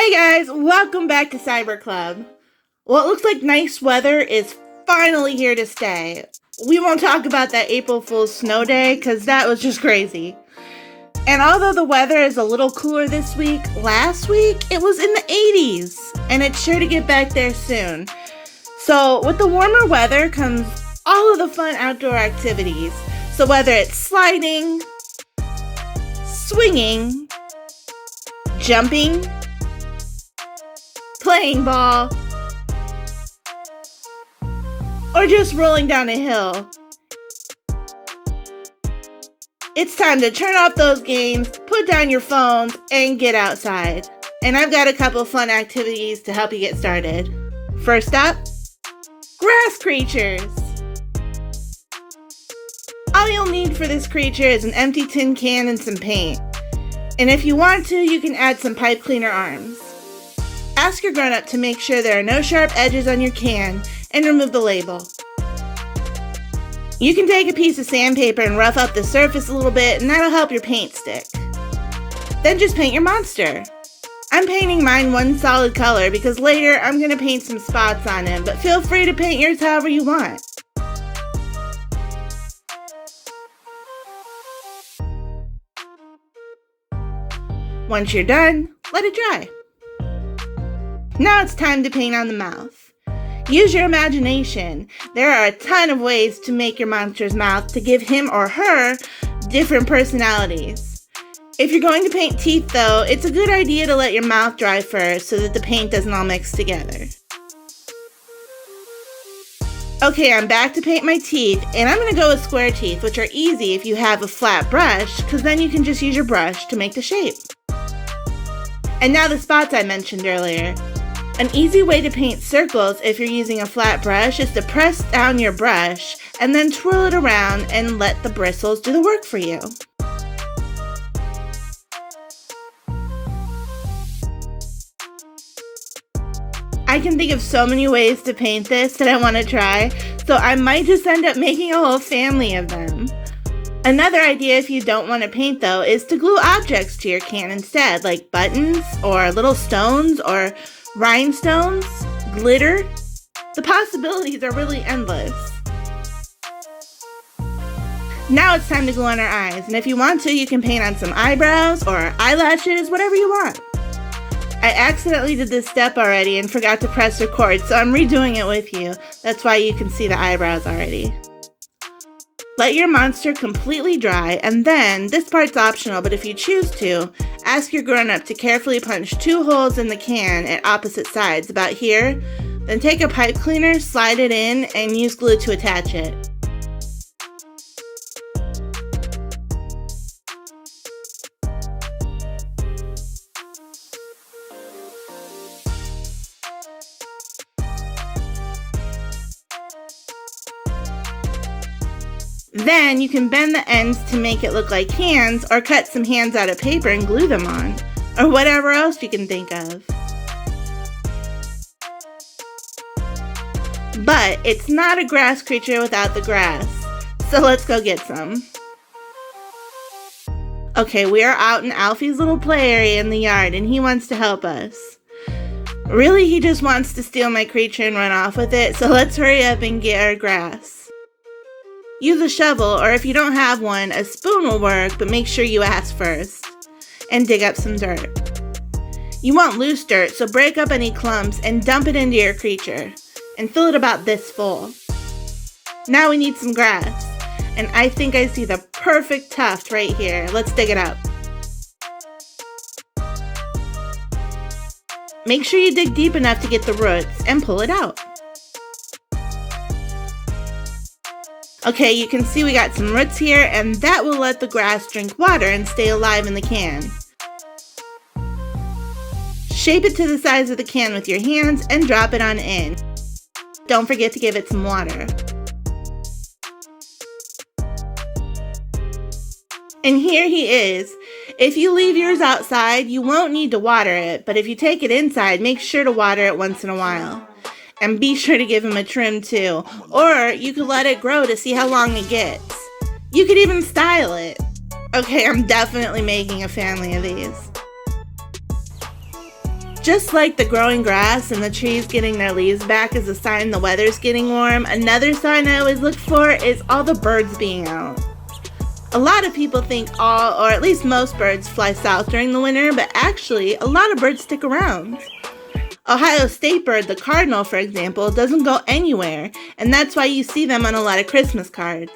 Hey guys, welcome back to Cyber Club. Well, it looks like nice weather is finally here to stay. We won't talk about that April Fool's snow day because that was just crazy. And although the weather is a little cooler this week, last week it was in the 80s and it's sure to get back there soon. So with the warmer weather comes all of the fun outdoor activities. So whether it's sliding, swinging, jumping, playing ball, or just rolling down a hill, it's time to turn off those games, put down your phones, and get outside. And I've got a couple fun activities to help you get started. First up, grass creatures. All you'll need for this creature is an empty tin can and some paint. And if you want to, you can add some pipe cleaner arms. Ask your grown-up to make sure there are no sharp edges on your can and remove the label. You can take a piece of sandpaper and rough up the surface a little bit, and that'll help your paint stick. Then just paint your monster. I'm painting mine one solid color because later I'm going to paint some spots on him, but feel free to paint yours however you want. Once you're done, let it dry. Now it's time to paint on the mouth. Use your imagination. There are a ton of ways to make your monster's mouth to give him or her different personalities. If you're going to paint teeth though, it's a good idea to let your mouth dry first so that the paint doesn't all mix together. Okay, I'm back to paint my teeth, and I'm going to go with square teeth, which are easy if you have a flat brush, because then you can just use your brush to make the shape. And now the spots I mentioned earlier. An easy way to paint circles if you're using a flat brush is to press down your brush and then twirl it around and let the bristles do the work for you. I can think of so many ways to paint this that I want to try, so I might just end up making a whole family of them. Another idea if you don't want to paint though is to glue objects to your can instead, like buttons or little stones or rhinestones, glitter. The possibilities are really endless. Now it's time to glue on our eyes, and if you want to, you can paint on some eyebrows or eyelashes, whatever you want. I accidentally did this step already and forgot to press record, so I'm redoing it with you. That's why you can see the eyebrows already. Let your monster completely dry, and then, this part's optional, but if you choose to, ask your grown-up to carefully punch 2 holes in the can at opposite sides, about here. Then take a pipe cleaner, slide it in, and use glue to attach it. Then you can bend the ends to make it look like hands, or cut some hands out of paper and glue them on, or whatever else you can think of. But it's not a grass creature without the grass, so let's go get some. Okay, we are out in Alfie's little play area in the yard, and he wants to help us. Really, he just wants to steal my creature and run off with it, so let's hurry up and get our grass. Use a shovel, or if you don't have one, a spoon will work, but make sure you ask first. And dig up some dirt. You want loose dirt, so break up any clumps and dump it into your creature. And fill it about this full. Now we need some grass. And I think I see the perfect tuft right here. Let's dig it up. Make sure you dig deep enough to get the roots and pull it out. Okay, you can see we got some roots here, and that will let the grass drink water and stay alive in the can. Shape it to the size of the can with your hands and drop it on in. Don't forget to give it some water. And here he is. If you leave yours outside, you won't need to water it, but if you take it inside, make sure to water it once in a while. And be sure to give him a trim too, or you could let it grow to see how long it gets. You could even style it. Okay, I'm definitely making a family of these. Just like the growing grass and the trees getting their leaves back is a sign the weather's getting warm, another sign I always look for is all the birds being out. A lot of people think all, or at least most birds fly south during the winter, but actually, a lot of birds stick around. Ohio State bird, the cardinal, for example, doesn't go anywhere, and that's why you see them on a lot of Christmas cards.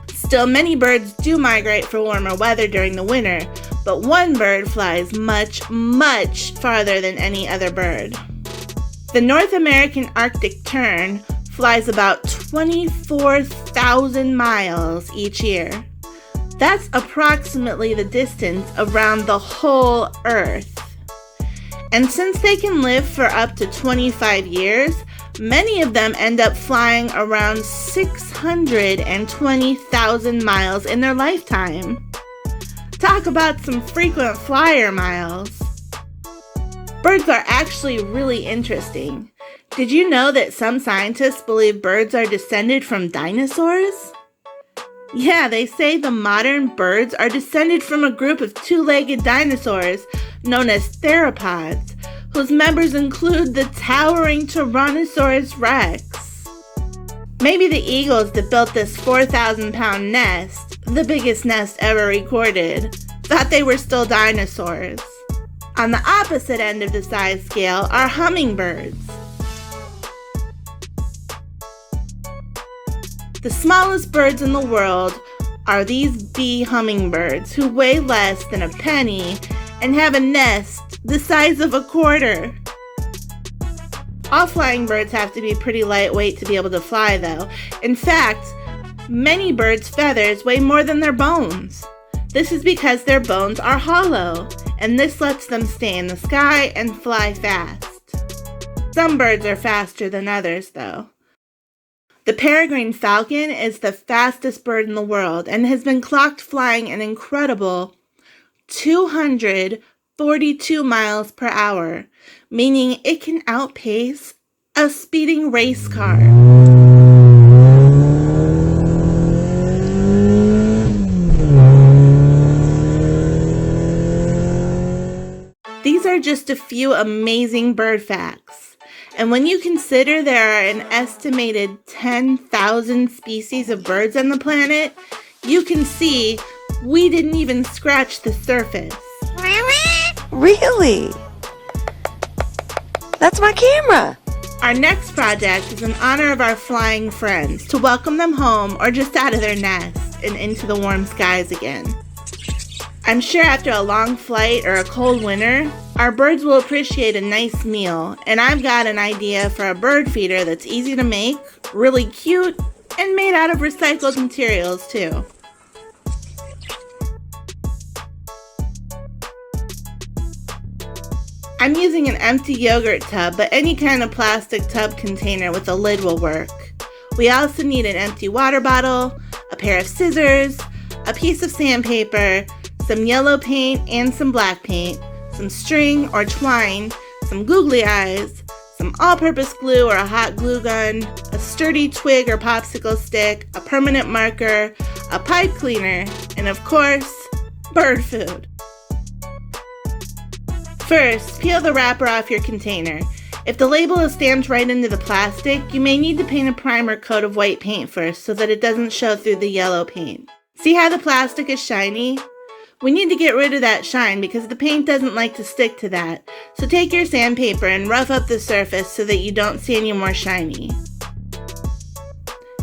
Still, many birds do migrate for warmer weather during the winter, but one bird flies much, much farther than any other bird. The North American Arctic tern flies about 24,000 miles each year. That's approximately the distance around the whole Earth. And since they can live for up to 25 years, many of them end up flying around 620,000 miles in their lifetime. Talk about some frequent flyer miles. Birds are actually really interesting. Did you know that some scientists believe birds are descended from dinosaurs? Yeah, they say the modern birds are descended from a group of two-legged dinosaurs known as theropods, whose members include the towering Tyrannosaurus rex. Maybe the eagles that built this 4,000-pound nest, the biggest nest ever recorded, thought they were still dinosaurs. On the opposite end of the size scale are hummingbirds. The smallest birds in the world are these bee hummingbirds who weigh less than a penny and have a nest the size of a quarter. All flying birds have to be pretty lightweight to be able to fly, though. In fact, many birds' feathers weigh more than their bones. This is because their bones are hollow, and this lets them stay in the sky and fly fast. Some birds are faster than others, though. The peregrine falcon is the fastest bird in the world and has been clocked flying an incredible 242 miles per hour, meaning it can outpace a speeding race car. These are just a few amazing bird facts. And when you consider there are an estimated 10,000 species of birds on the planet, you can see we didn't even scratch the surface. Really? That's my camera. Our next project is in honor of our flying friends, to welcome them home or just out of their nest and into the warm skies again. I'm sure after a long flight or a cold winter, our birds will appreciate a nice meal, and I've got an idea for a bird feeder that's easy to make, really cute, and made out of recycled materials too. I'm using an empty yogurt tub, but any kind of plastic tub container with a lid will work. We also need an empty water bottle, a pair of scissors, a piece of sandpaper, some yellow paint and some black paint, some string or twine, some googly eyes, some all-purpose glue or a hot glue gun, a sturdy twig or popsicle stick, a permanent marker, a pipe cleaner, and of course, bird food. First, peel the wrapper off your container. If the label is stamped right into the plastic, you may need to paint a primer coat of white paint first so that it doesn't show through the yellow paint. See how the plastic is shiny? We need to get rid of that shine because the paint doesn't like to stick to that. So take your sandpaper and rough up the surface so that you don't see any more shiny.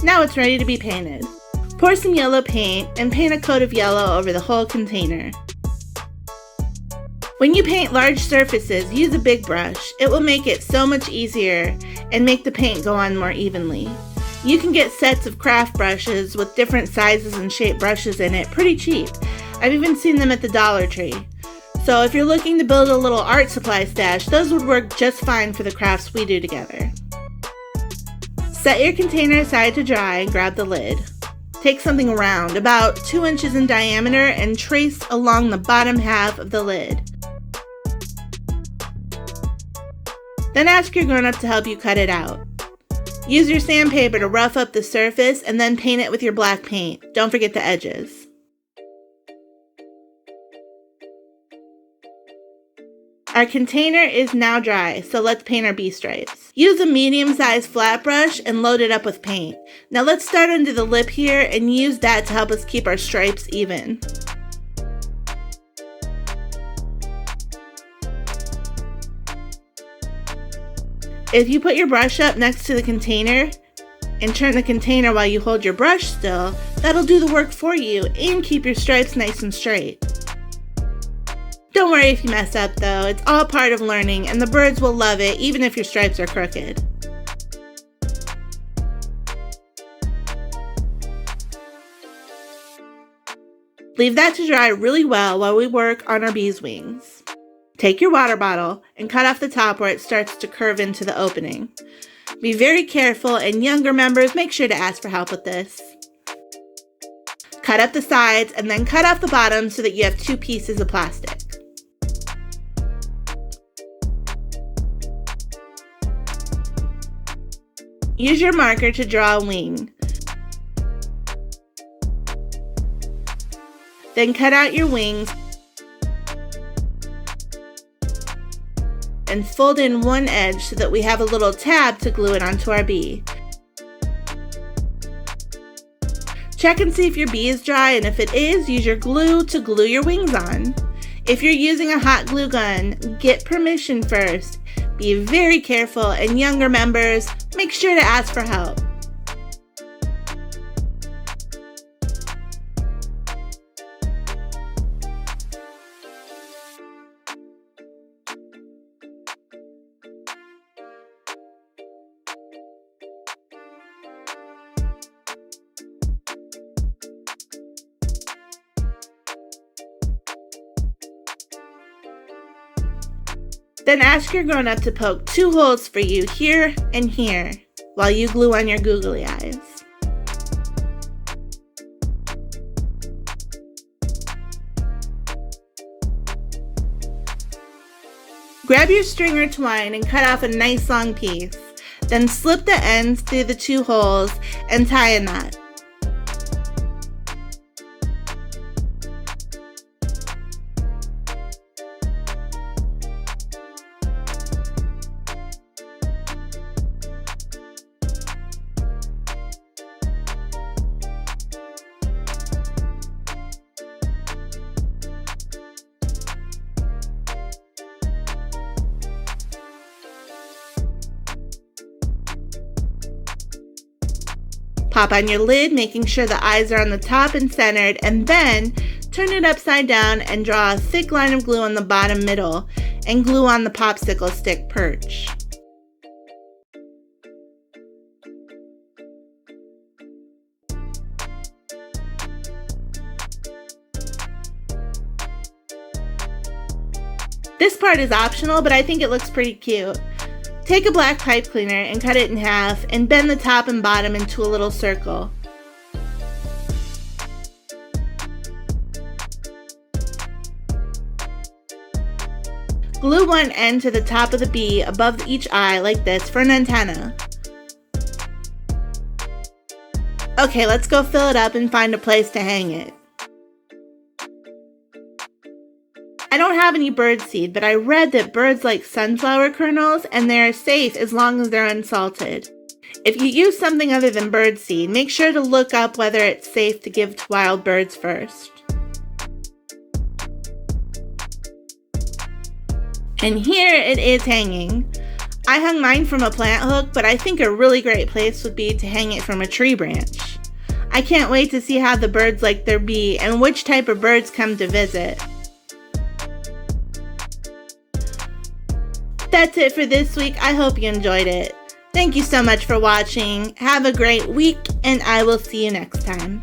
Now it's ready to be painted. Pour some yellow paint and paint a coat of yellow over the whole container. When you paint large surfaces, use a big brush. It will make it so much easier and make the paint go on more evenly. You can get sets of craft brushes with different sizes and shaped brushes in it pretty cheap. I've even seen them at the Dollar Tree. So if you're looking to build a little art supply stash, those would work just fine for the crafts we do together. Set your container aside to dry and grab the lid. Take something round, about 2 inches in diameter, and trace along the bottom half of the lid. Then ask your grown-up to help you cut it out. Use your sandpaper to rough up the surface and then paint it with your black paint. Don't forget the edges. Our container is now dry, so let's paint our bee stripes. Use a medium-sized flat brush and load it up with paint. Now let's start under the lip here and use that to help us keep our stripes even. If you put your brush up next to the container and turn the container while you hold your brush still, that'll do the work for you and keep your stripes nice and straight. Don't worry if you mess up though, it's all part of learning and the birds will love it even if your stripes are crooked. Leave that to dry really well while we work on our bees' wings. Take your water bottle and cut off the top where it starts to curve into the opening. Be very careful, and younger members, make sure to ask for help with this. Cut up the sides and then cut off the bottom so that you have 2 pieces of plastic. Use your marker to draw a wing. Then cut out your wings and fold in one edge so that we have a little tab to glue it onto our bee. Check and see if your bee is dry, and if it is, use your glue to glue your wings on. If you're using a hot glue gun, get permission first. Be very careful, and younger members, make sure to ask for help. Then ask your grown-up to poke 2 holes for you here and here while you glue on your googly eyes. Grab your string or twine and cut off a nice long piece. Then slip the ends through the 2 holes and tie a knot. Pop on your lid, making sure the eyes are on the top and centered, and then turn it upside down and draw a thick line of glue on the bottom middle and glue on the popsicle stick perch. This part is optional, but I think it looks pretty cute. Take a black pipe cleaner and cut it in half and bend the top and bottom into a little circle. Glue one end to the top of the bee above each eye like this for an antenna. Okay, let's go fill it up and find a place to hang it. I don't have any bird seed, but I read that birds like sunflower kernels and they're safe as long as they're unsalted. If you use something other than bird seed, make sure to look up whether it's safe to give to wild birds first. And here it is hanging. I hung mine from a plant hook, but I think a really great place would be to hang it from a tree branch. I can't wait to see how the birds like their bee and which type of birds come to visit. That's it for this week. I hope you enjoyed it. Thank you so much for watching. Have a great week, and I will see you next time.